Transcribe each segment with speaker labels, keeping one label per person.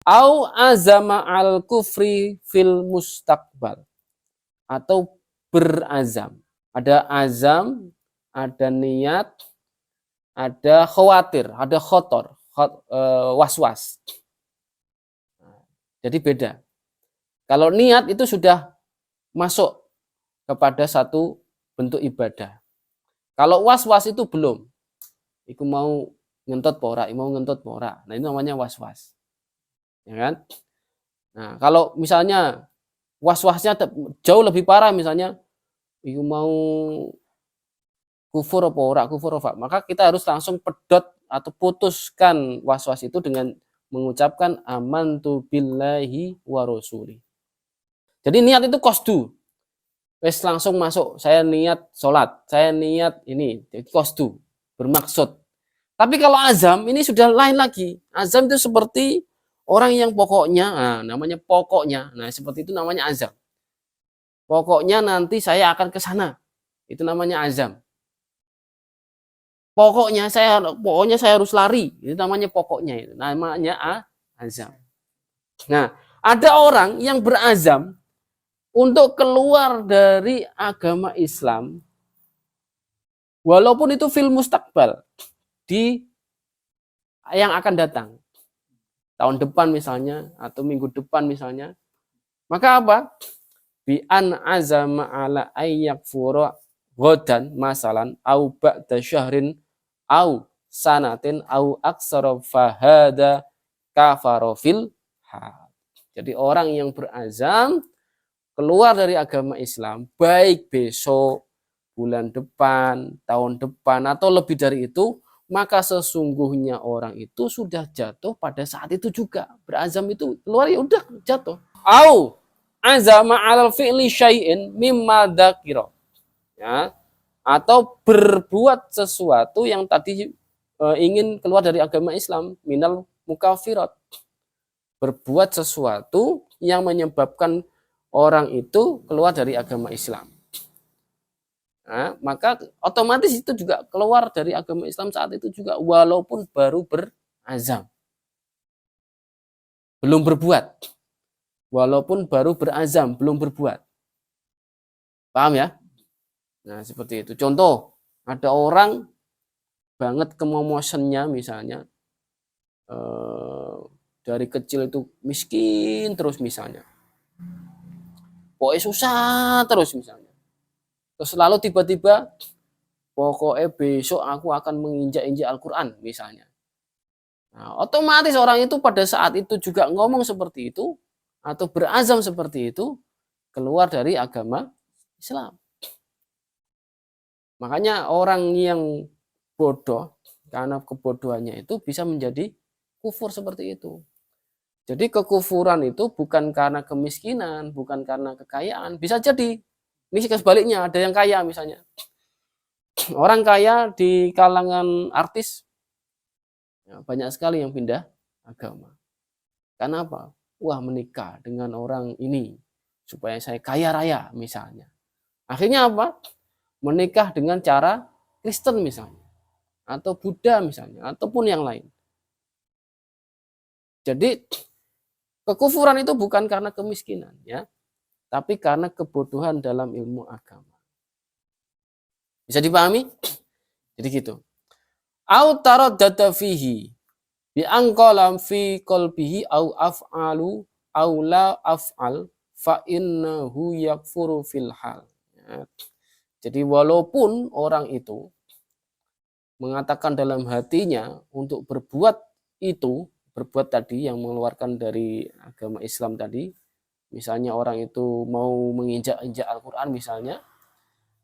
Speaker 1: Au azama al kufri fil mustaqbal, atau berazam. Ada azam, ada niat, ada khawatir, ada khotor, was-was. Jadi beda. Kalau niat itu sudah masuk kepada satu bentuk ibadah. Kalau was-was itu belum. Iku mau ngentot pora, mau ngentot pora. Nah, itu namanya was-was. Ya kan? Nah, kalau misalnya was-wasnya jauh lebih parah, misalnya iku mau kufur apa ora, kufur apa, maka kita harus langsung pedot atau putuskan was-was itu dengan mengucapkan amantu billahi wa rasuli. Jadi niat itu qasdu. Wes langsung masuk, saya niat sholat, saya niat ini, jadi qasdu, bermaksud. Tapi kalau azam ini sudah lain lagi. Azam itu seperti orang yang pokoknya, nah, namanya pokoknya. Nah, seperti itu namanya azam. Pokoknya nanti saya akan ke sana. Itu namanya azam. Pokoknya saya harus lari. Itu namanya pokoknya, itu namanya azam. Nah, ada orang yang berazam untuk keluar dari agama Islam, walaupun itu fil mustaqbal, di yang akan datang, tahun depan misalnya, atau minggu depan misalnya, maka apa? Bi an azama ala ayyakfura ghadan masalan au ba'da syahrin au sanatin au aksara fahada kafara fil hal. Jadi orang yang berazam keluar dari agama Islam, baik besok, bulan depan, tahun depan, atau lebih dari itu, maka sesungguhnya orang itu sudah jatuh pada saat itu juga. Berazam itu keluar, ya udah jatuh. Au azama alal fi'li syai'in mimma dzakira. Ya, atau berbuat sesuatu yang tadi ingin keluar dari agama Islam, minal mukafirat. Berbuat sesuatu yang menyebabkan orang itu keluar dari agama Islam. Nah, maka otomatis itu juga keluar dari agama Islam saat itu juga, walaupun baru berazam. Belum berbuat. Walaupun baru berazam, belum berbuat. Paham ya? Nah, seperti itu. Contoh, ada orang banget kemomosennya misalnya, dari kecil itu miskin terus misalnya. Pokoknya susah terus misalnya. Terus lalu tiba-tiba, pokoknya besok aku akan menginjak-injak Al-Quran misalnya. Nah, otomatis orang itu pada saat itu juga ngomong seperti itu, atau berazam seperti itu, keluar dari agama Islam. Makanya orang yang bodoh, karena kebodohannya itu bisa menjadi kufur seperti itu. Jadi kekufuran itu bukan karena kemiskinan, bukan karena kekayaan. Bisa jadi, ini sebaliknya, ada yang kaya misalnya. Orang kaya di kalangan artis, ya, banyak sekali yang pindah agama. Karena apa? Wah, menikah dengan orang ini, supaya saya kaya raya misalnya. Akhirnya apa? Menikah dengan cara Kristen misalnya, atau Buddha misalnya, ataupun yang lain. Jadi kekufuran itu bukan karena kemiskinan, ya, tapi karena kebodohan dalam ilmu agama. Bisa dipahami? Jadi gitu. Au taraddada fihi bi anqalam fi qalbihi au af'alu au la af'al fa innahu yakfuru fil hal. Ya. Jadi walaupun orang itu mengatakan dalam hatinya untuk berbuat itu, berbuat tadi yang mengeluarkan dari agama Islam tadi, misalnya orang itu mau menginjak-injak Al-Quran misalnya,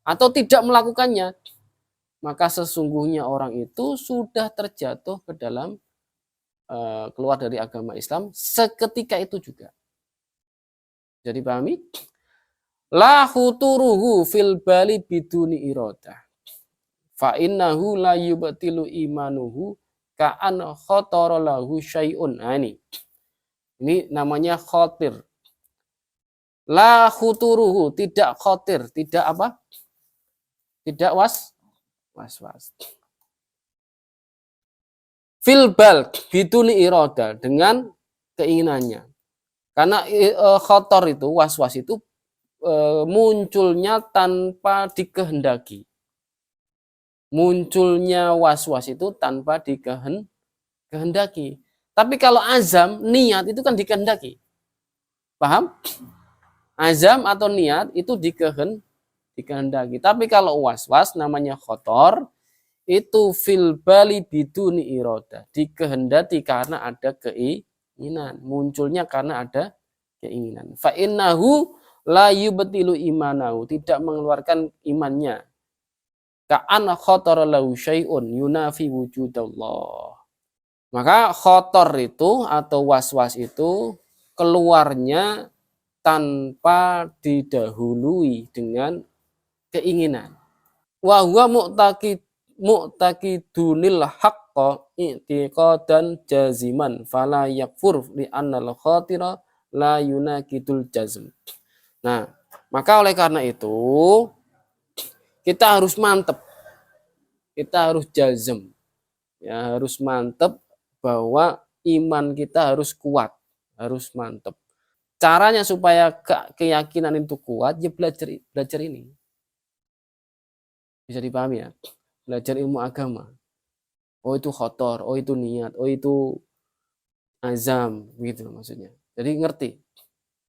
Speaker 1: atau tidak melakukannya, maka sesungguhnya orang itu sudah terjatuh ke dalam keluar dari agama Islam seketika itu juga. Jadi pahami? La huturuhu fil bali biduni iradah. Fa innahu la yubtilu imanuhu ka'an khatara lahu syai'un. Nah, ini namanya khotir. La khuturuhu, tidak khotir, tidak apa? Tidak was-was. Fil bal biduni irada, dengan keinginannya. Karena khotor itu, was-was itu munculnya tanpa dikehendaki. Munculnya was-was itu tanpa dikehendaki. Tapi kalau azam, niat itu kan dikehendaki. Paham? Azam atau niat itu dikehendaki. Tapi kalau was-was namanya khotor, itu fil bali biduni iroda. Dikehendaki karena ada keinginan. Munculnya karena ada keinginan. Fa innahu la yubtilu imanahu. Tidak mengeluarkan imannya. Ka'an khotor lahu syai'un yunafi wujudallah. Maka khotor itu atau was-was itu keluarnya tanpa didahului dengan keinginan. Wa huwa mu'taqidunil haqqa i'tiqadan jaziman fala yakfur li annal khatira la yunaqidul jazm. Nah, maka oleh karena itu kita harus mantep. Kita harus jazm. Ya, harus mantep bahwa iman kita harus kuat, harus mantep. Caranya supaya keyakinan itu kuat, ya belajar ini. Bisa dipahami ya? Belajar ilmu agama. Oh itu khotor, oh itu niat, oh itu azam, gitu maksudnya. Jadi ngerti.